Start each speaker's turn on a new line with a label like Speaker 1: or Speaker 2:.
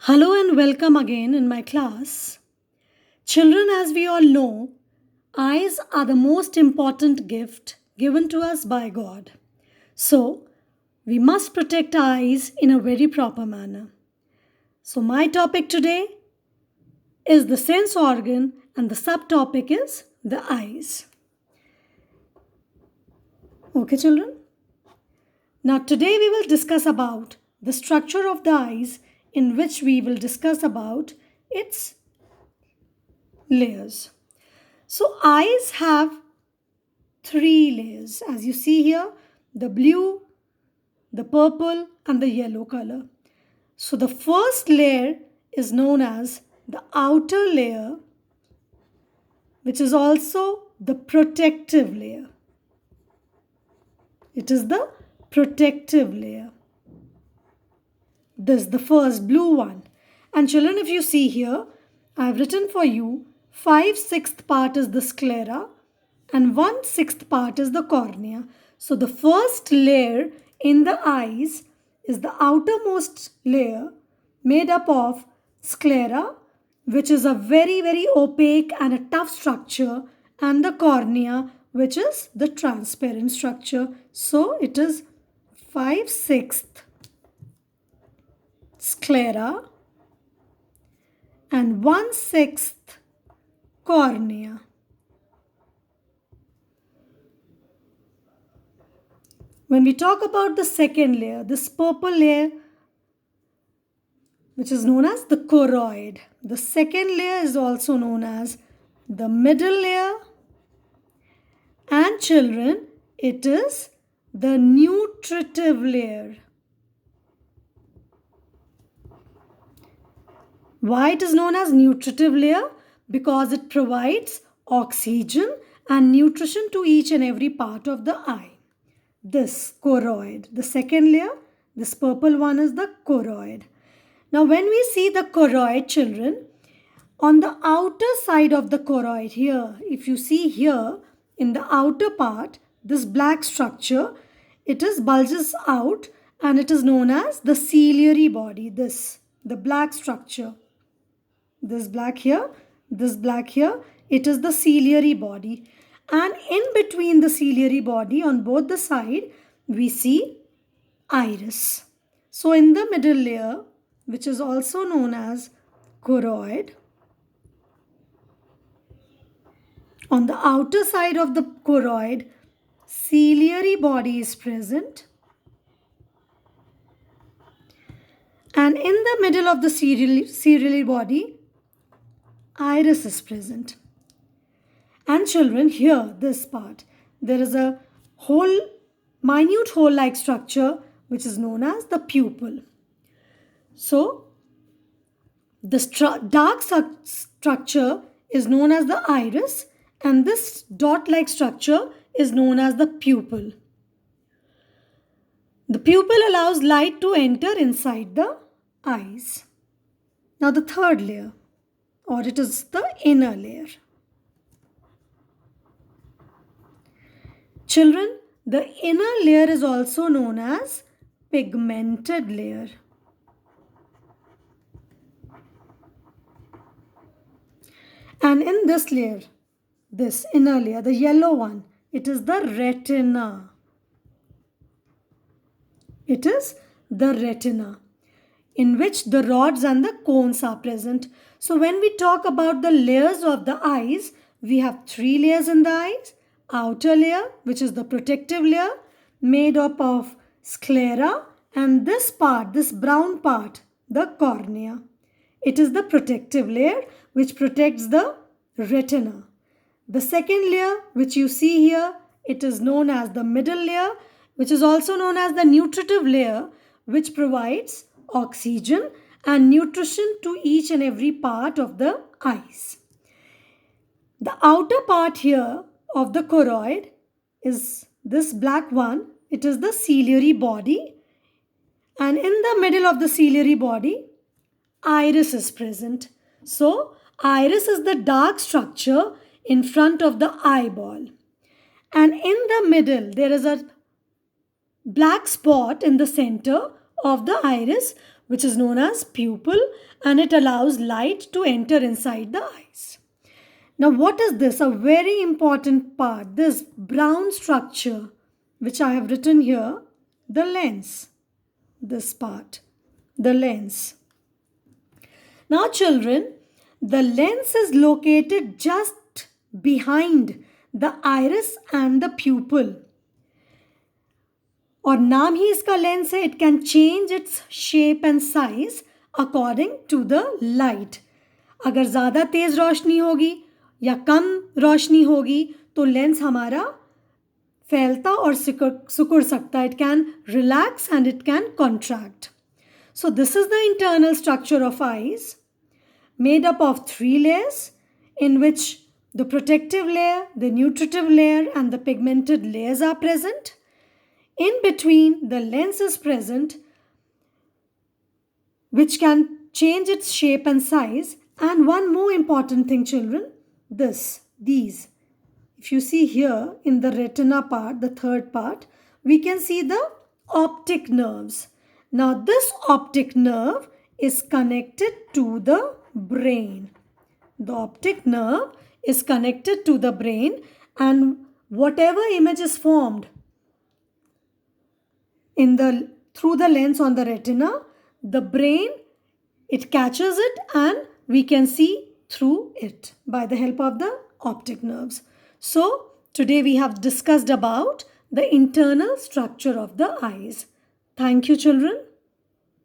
Speaker 1: Hello and welcome again in my class. Children, as we all know, eyes are the most important gift given to us by God. So, we must protect our eyes in a very proper manner. So, my topic today is the sense organ and the subtopic is the eyes. Okay, children? Now, today we will discuss about the structure of the eyes, in which we will discuss about its layers. So eyes have three layers, as you see here: the blue, the purple, and the yellow color. So the first layer is known as the outer layer, which is also the protective layer. It is the protective layer. This is the first blue one. And children, if you see here, I have written for you 5/6 part is the sclera and 1/6 part is the cornea. So the first layer in the eyes is the outermost layer made up of sclera, which is a very opaque and a tough structure, and the cornea, which is the transparent structure. So it is 5/6 sclera and 1/6 cornea. When we talk about the second layer, this purple layer, which is known as the choroid, the second layer is also known as the middle layer, and children, it is the nutritive layer. Why it is known as nutritive layer? Because it provides oxygen and nutrition to each and every part of the eye. This choroid, the second layer, this purple one is the choroid. Now when we see the choroid, children, on the outer side of the choroid here, if you see here in the outer part, this black structure, it is bulges out and it is known as the ciliary body. The black structure. This black here, it is the ciliary body. And in between the ciliary body on both the side, we see iris. So in the middle layer, which is also known as choroid, on the outer side of the choroid, ciliary body is present. And in the middle of the ciliary body, iris is present. And children, here, this part, there is a minute hole-like structure which is known as the pupil. So, this dark structure is known as the iris, and this dot-like structure is known as the pupil. The pupil allows light to enter inside the eyes. Now the third layer, or it is the inner layer. Children, the inner layer is also known as pigmented layer. And in this layer, this inner layer, the yellow one, it is the retina. It is the retina, in which the rods and the cones are present. So when we talk about the layers of the eyes, we have three layers in the eyes. Outer layer, which is the protective layer, made up of sclera, and this part, this brown part, the cornea. It is the protective layer which protects the retina. The second layer, which you see here, it is known as the middle layer, which is also known as the nutritive layer, which provides oxygen and nutrition to each and every part of the eyes. The outer part here of the choroid is this black one. It is the ciliary body, and in the middle of the ciliary body, iris is present. So iris is the dark structure in front of the eyeball, and in the middle there is a black spot in the center of the iris, which is known as pupil, and it allows light to enter inside the eyes. Now, what is this? A very important part, this brown structure, which I have written here, the lens. This part, the lens. Now, children, the lens is located just behind the iris and the pupil. और नाम ही इसका lens है. It can change its shape and size according to the light. अगर ज़्यादा तेज़ रोशनी होगी या कम रोशनी होगी तो लेंस हमारा फैलता और सिकुड़ सकता है. It can relax and it can contract. So this is the internal structure of eyes, made up of 3 layers, in which the protective layer, the nutritive layer, and the pigmented layers are present. In between, the lens is present, which can change its shape and size. And one more important thing, children, these. If you see here in the retina part, the third part, we can see the optic nerves. Now, this optic nerve is connected to the brain. The optic nerve is connected to the brain, and whatever image is formed through the lens on the retina, the brain, it catches it and we can see through it by the help of the optic nerves. So, today we have discussed about the internal structure of the eyes. Thank you, children.